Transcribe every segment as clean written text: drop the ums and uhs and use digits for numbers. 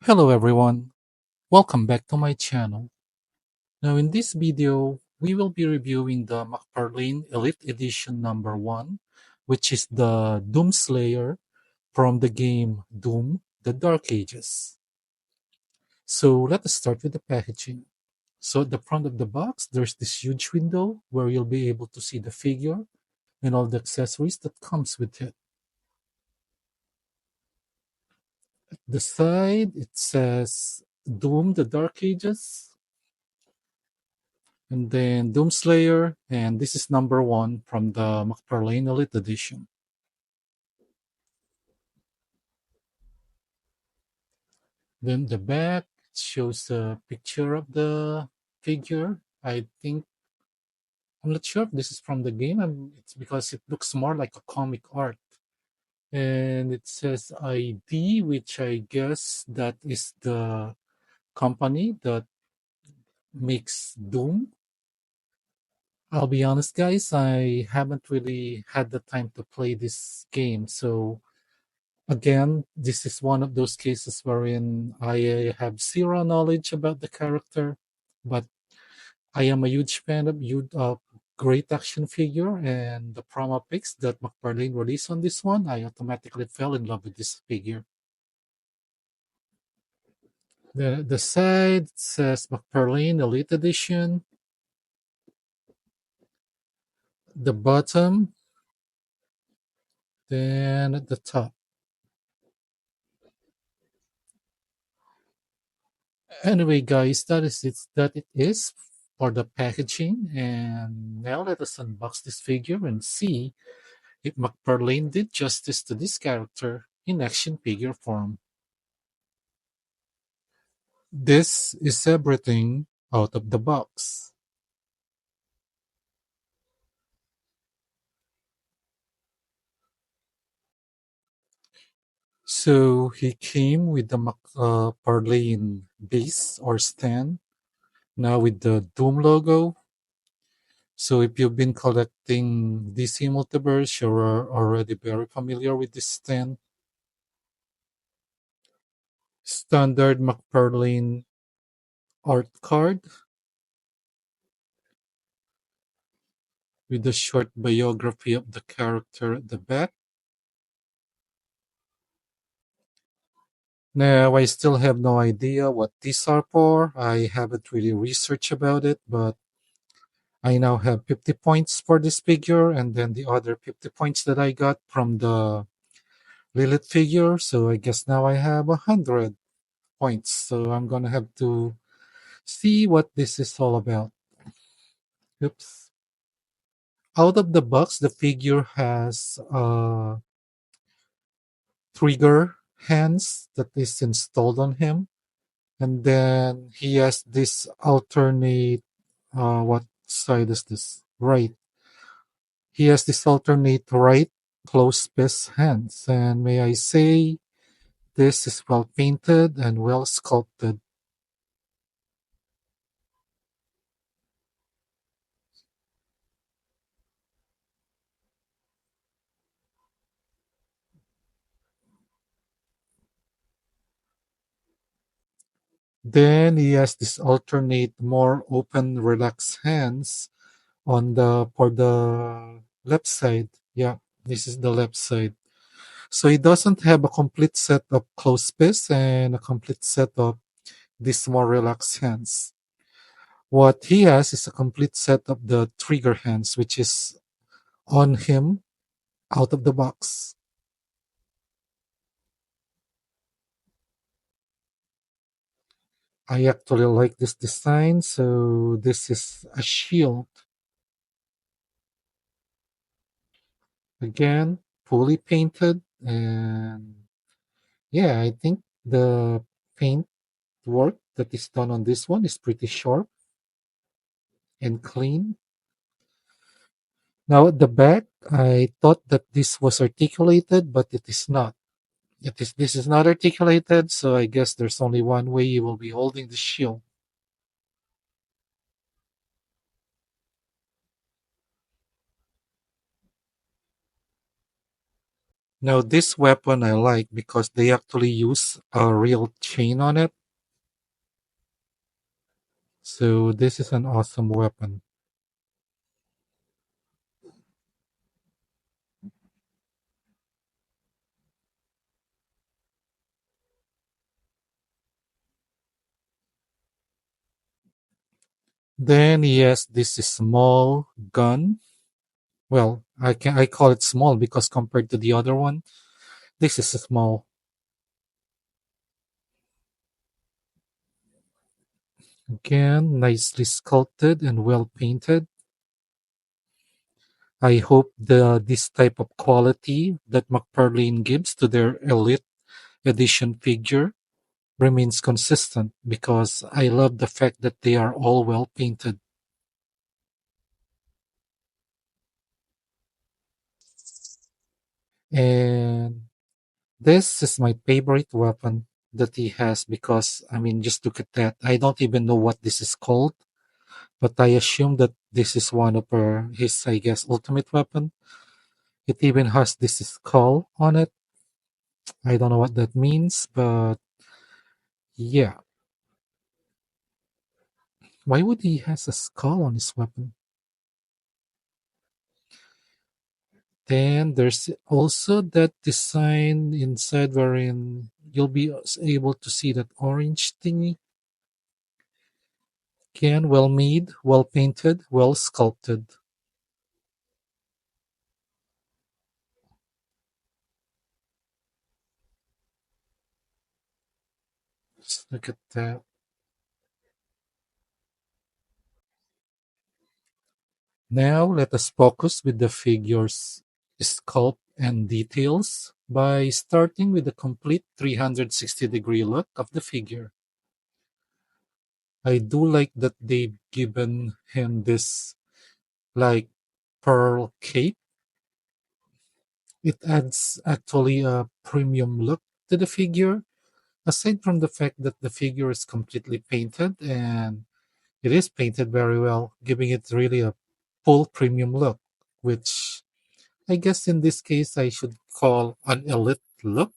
Hello everyone, welcome back to my channel. Now in this video, we will be reviewing the McFarlane Elite Edition number 1, which is the Doom Slayer from the game Doom, The Dark Ages. So let us start with the packaging. So at the front of the box, there's this huge window where you'll be able to see the figure and all the accessories that comes with it. The side, it says Doom, The Dark Ages, and then Doomslayer, and this is number 1 from the McFarlane Elite Edition. Then the back shows a picture of the figure. I'm not sure if this is from the game. It's because it looks more like a comic art. And it says ID, which I guess that is the company that makes Doom. I'll be honest, guys, I haven't really had the time to play this game, so again, this is one of those cases wherein I have zero knowledge about the character, but I am a huge fan of great action figure, and the promo pics that McFarlane released on this one, I automatically fell in love with this figure. The side says McFarlane Elite Edition. The bottom, then at the top. Anyway, guys, that it is for the packaging. And now let us unbox this figure and see if McFarlane did justice to this character in action figure form. This is everything out of the box. So he came with the McFarlane base or stand, now with the Doom logo. So if you've been collecting DC Multiverse, you're already very familiar with this stand. Standard McFarlane art card with a short biography of the character at the back. Now, I still have no idea what these are for. I haven't really researched about it, but I now have 50 points for this figure, and then the other 50 points that I got from the Lilith figure. So I guess now I have 100 points. So I'm gonna have to see what this is all about. Oops. Out of the box, the figure has trigger hands that is installed on him, and then he has this alternate what side is this, right, he has this alternate right close fist hands, and may I say this is well painted and well sculpted. Then he has this alternate more open relaxed hands on the for the left side. Yeah, this is the left side. So he doesn't have a complete set of closed fists and a complete set of these more relaxed hands. What he has is a complete set of the trigger hands, which is on him out of the box. I actually like this design. So this is a shield. Again, fully painted. And yeah, I think the paint work that is done on this one is pretty sharp and clean. Now at the back, I thought that this was articulated, but it is not. This is not articulated, so I guess there's only one way you will be holding the shield. Now, this weapon I like because they actually use a real chain on it. So, this is an awesome weapon. Then, yes, this is small gun. Well, I call it small because compared to the other one, this is small. Again, nicely sculpted and well painted. I hope this type of quality that McFarlane gives to their Elite Edition figure remains consistent because I love the fact that they are all well painted. And this is my favorite weapon that he has because, I mean, just look at that. I don't even know what this is called, but I assume that this is one of his, I guess, ultimate weapon. It even has this skull on it. I don't know what that means, but yeah. Why would he has a skull on his weapon? Then there's also that design inside wherein you'll be able to see that orange thingy. Again, well made, well painted, well sculpted. Just look at that. Now let us focus with the figure's sculpt and details by starting with the complete 360-degree look of the figure. I do like that they've given him this like pearl cape. It adds actually a premium look to the figure, aside from the fact that the figure is completely painted and it is painted very well, giving it really a full premium look, which I guess in this case I should call an elite look.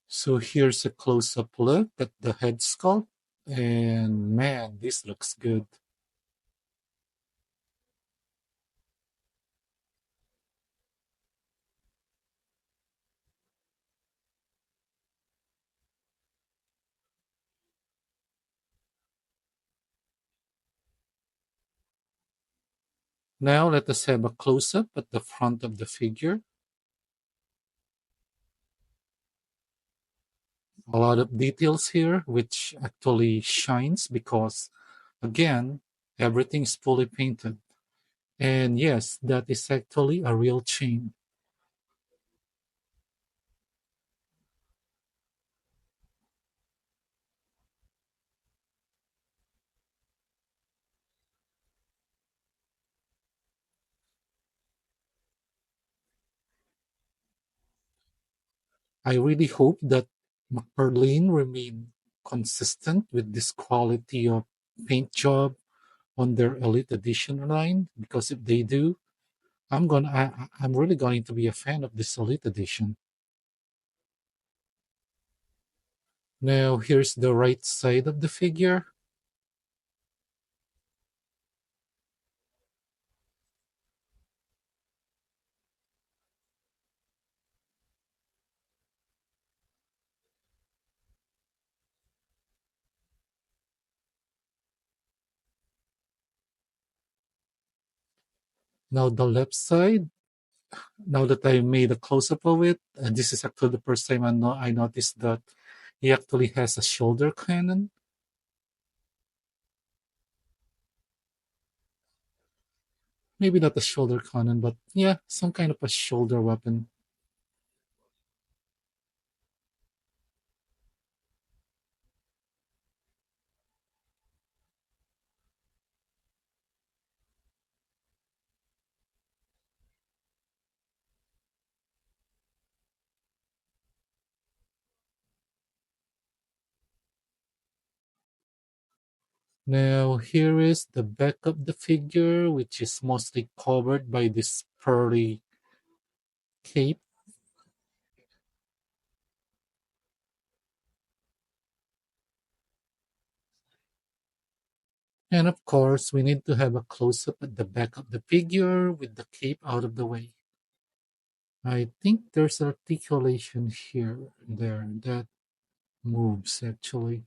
So here's a close up look at the head sculpt, and man, this looks good. Now let us have a close up at the front of the figure. A lot of details here, which actually shines because, again, everything is fully painted. And yes, that is actually a real chain. I really hope that McFarlane remain consistent with this quality of paint job on their Elite Edition line because if they do, I'm really going to be a fan of this Elite Edition. Now here's the right side of the figure. Now the left side. now that I made a close up of it, this is actually the first time I noticed that he actually has a shoulder cannon. Maybe not a shoulder cannon, but yeah, some kind of a shoulder weapon. Now here is the back of the figure, which is mostly covered by this furry cape. And of course, we need to have a close up at the back of the figure with the cape out of the way. I think there's articulation here, there, that moves actually.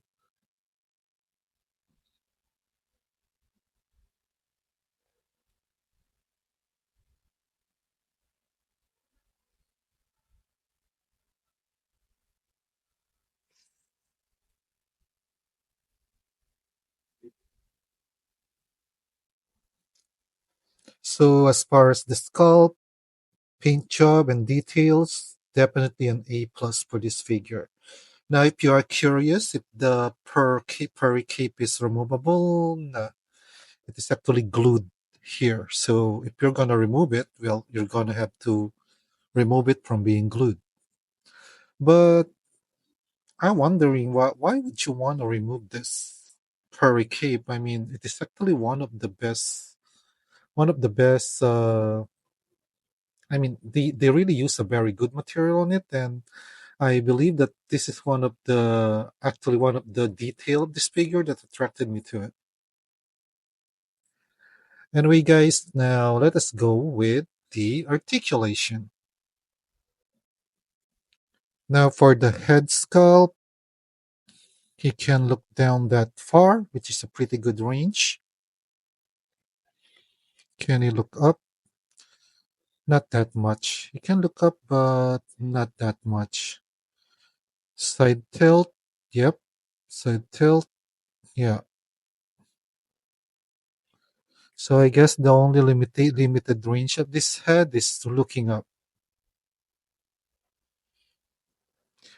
So as far as the sculpt, paint job, and details, definitely an A plus for this figure. Now, if you are curious if the furry cape is removable, no, it is actually glued here. So if you're gonna remove it, well, you're gonna have to remove it from being glued. But I'm wondering why would you want to remove this furry cape? I mean, it is actually one of the best. I mean, they really use a very good material on it, and I believe that this is one of the detail of this figure that attracted me to it. Anyway, guys, now let us go with the articulation. Now for the head sculpt, he can look down that far, which is a pretty good range. Can he look up? Not that much. He can look up, but not that much. Side tilt, yep. Side tilt, yeah. So I guess the only limited range of this head is looking up.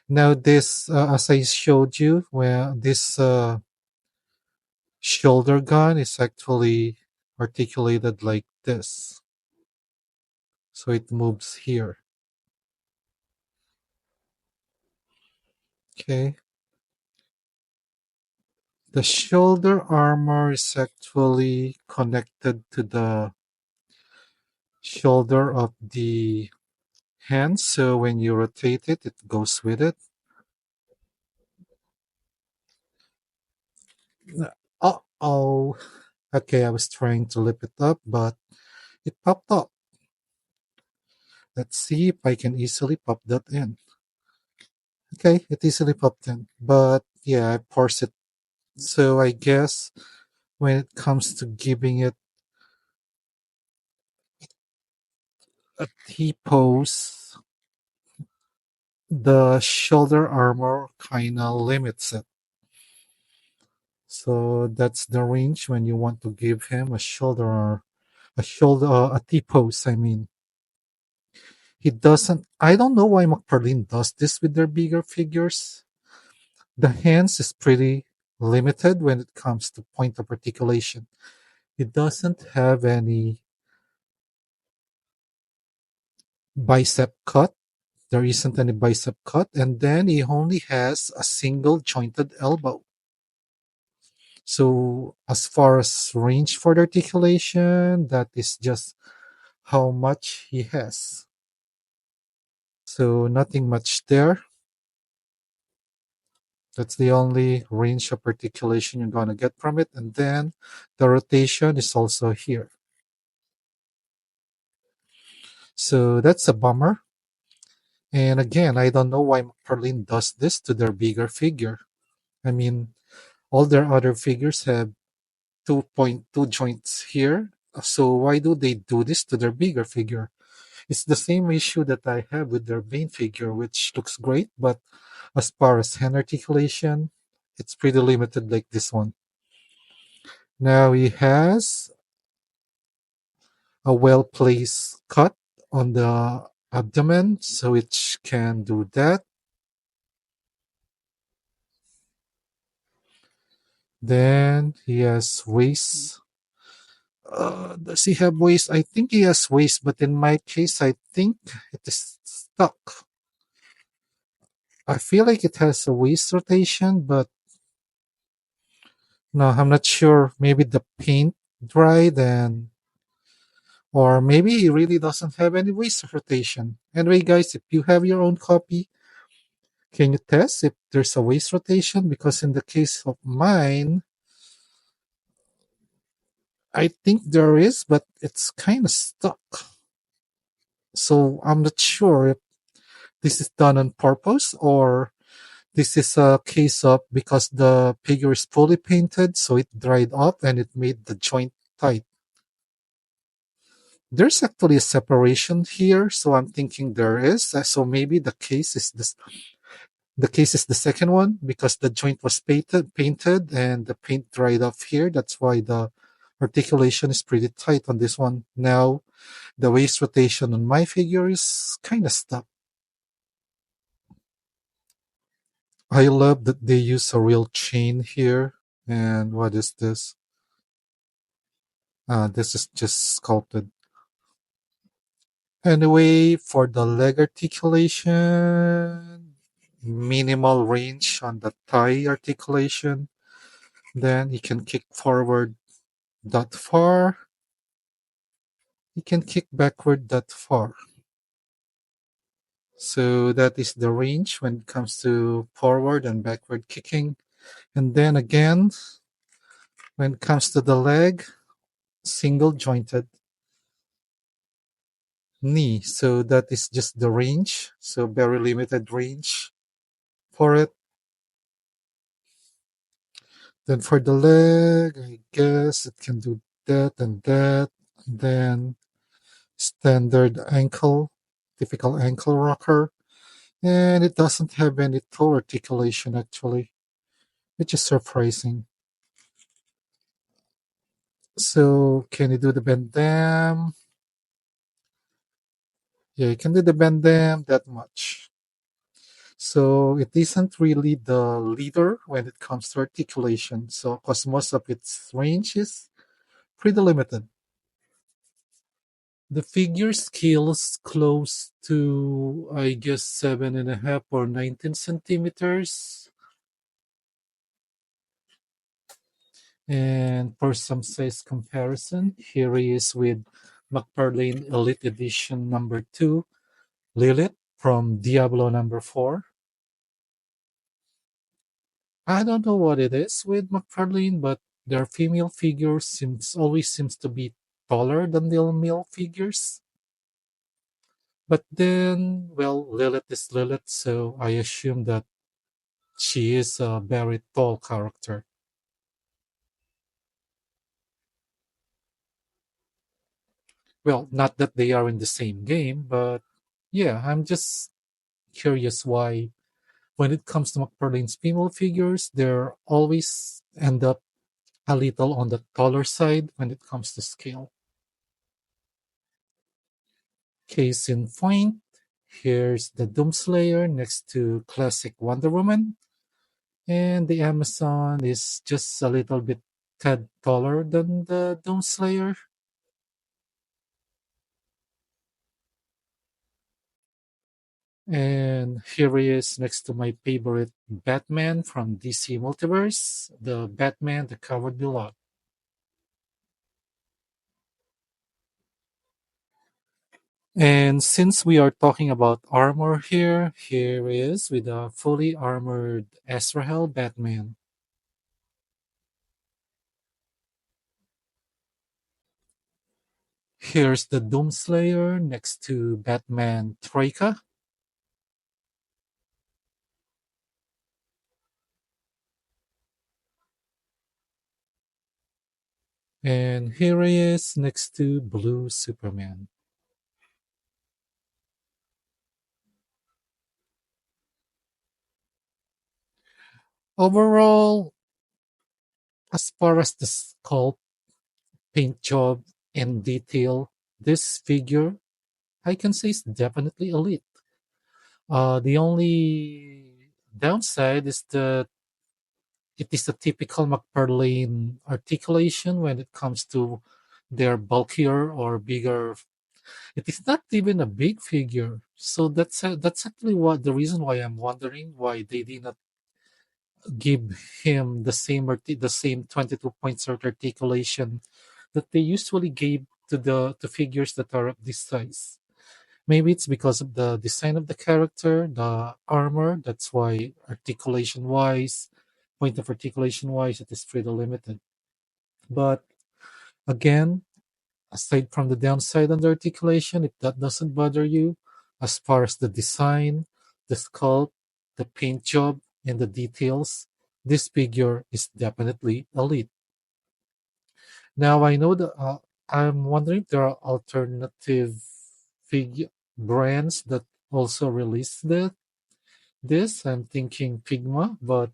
Now this, as I showed you, where this shoulder gun is actually articulated like this. So it moves here. Okay. The shoulder armor is actually connected to the shoulder of the hand. So when you rotate it, it goes with it. Oh. Okay, I was trying to lift it up, but it popped up. Let's see if I can easily pop that in. Okay, it easily popped in. But yeah, I forced it. So I guess when it comes to giving it a T pose, the shoulder armor kind of limits it. So that's the range when you want to give him a T pose. I mean, he doesn't. I don't know why McFarlane does this with their bigger figures. The hands is pretty limited when it comes to point of articulation. It doesn't have any bicep cut. There isn't any bicep cut, and then he only has a single jointed elbow. So as far as range for the articulation, that is just how much he has. So nothing much there. That's the only range of articulation you're gonna get from it. And then the rotation is also here. So that's a bummer. And again, I don't know why McFarlane does this to their bigger figure. I mean, all their other figures have 2.2 joints here. So why do they do this to their bigger figure? It's the same issue that I have with their main figure, which looks great, but as far as hand articulation, it's pretty limited like this one. Now he has a well placed cut on the abdomen, so it can do that. Then he has waist. Does he have waist? I think he has waist, but in my case, I think it is stuck. I feel like it has a waist rotation, but no, I'm not sure. Maybe the paint dried and or maybe he really doesn't have any waist rotation. Anyway, guys, if you have your own copy, can you test if there's a waist rotation? Because in the case of mine, I think there is, but it's kind of stuck. So I'm not sure if this is done on purpose or this is a case of because the figure is fully painted, so it dried up and it made the joint tight. There's actually a separation here, so I'm thinking there is. So maybe the case is this. The case is the second one because the joint was painted, and the paint dried off here. That's why the articulation is pretty tight on this one. Now, the waist rotation on my figure is kind of stuck. I love that they use a real chain here. And what is this? This is just sculpted. Anyway, for the leg articulation, minimal range on the thigh articulation. Then you can kick forward that far. You can kick backward that far. So that is the range when it comes to forward and backward kicking. And then again, when it comes to the leg, single jointed knee. So that is just the range. So very limited range for it. Then for the leg, I guess it can do that and that. And then standard ankle, typical ankle rocker. And it doesn't have any toe articulation actually, which is surprising. So can you do the bend dam? Yeah, you can do the bend dam that much. So it isn't really the leader when it comes to articulation. So because most of its range is pretty limited. The figure scales close to, I guess, 7.5 or 19 centimeters. And for some size comparison, here he is with McFarlane Elite Edition number 2, Lilith from Diablo number 4. I don't know what it is with McFarlane, but their female figures always seems to be taller than the male figures. But then, well, Lilith is Lilith, so I assume that she is a very tall character. Well, not that they are in the same game, but yeah, I'm just curious why when it comes to McFarlane's female figures, they're always end up a little on the taller side when it comes to scale. Case in point, here's the Doomslayer next to classic Wonder Woman, and the Amazon is just a little bit tad taller than the Doomslayer. And here he is next to my favorite Batman from DC Multiverse, the Batman, the Cowardly Lot. And since we are talking about armor here is with a fully armored Azrael Batman. Here's the Doomslayer next to Batman Troika. And here he is next to Blue Superman. Overall, as far as the sculpt, paint job, and detail, this figure I can say is definitely elite. The only downside is that it is the typical McFarlane articulation when it comes to their bulkier or bigger. It is not even a big figure, so that's actually what the reason why I'm wondering why they did not give him the same 22 points of articulation that they usually gave to the figures that are of this size. Maybe it's because of the design of the character, the armor. That's why articulation wise, point of articulation wise, it is pretty limited. But again, aside from the downside on the articulation, if that doesn't bother you, as far as the design, the sculpt, the paint job, and the details, this figure is definitely elite. Now I know that I'm wondering if there are alternative figure brands that also release this. I'm thinking Figma, but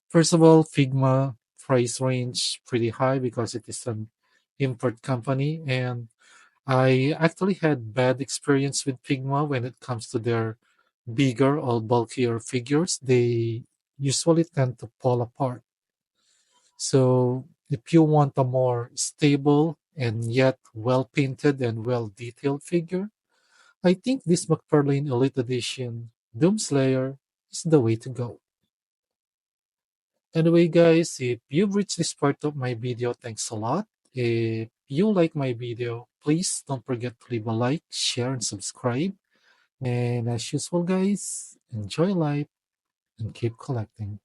first of all, Figma price range pretty high because it is an import company, and I actually had bad experience with Figma when it comes to their bigger or bulkier figures. They usually tend to fall apart. So if you want a more stable and yet well painted and well detailed figure, I think this McFarlane Elite Edition Doomslayer is the way to go. Anyway, guys, if you've reached this part of my video, thanks a lot. If you like my video, please don't forget to leave a like, share, and subscribe. And as usual, guys, enjoy life and keep collecting.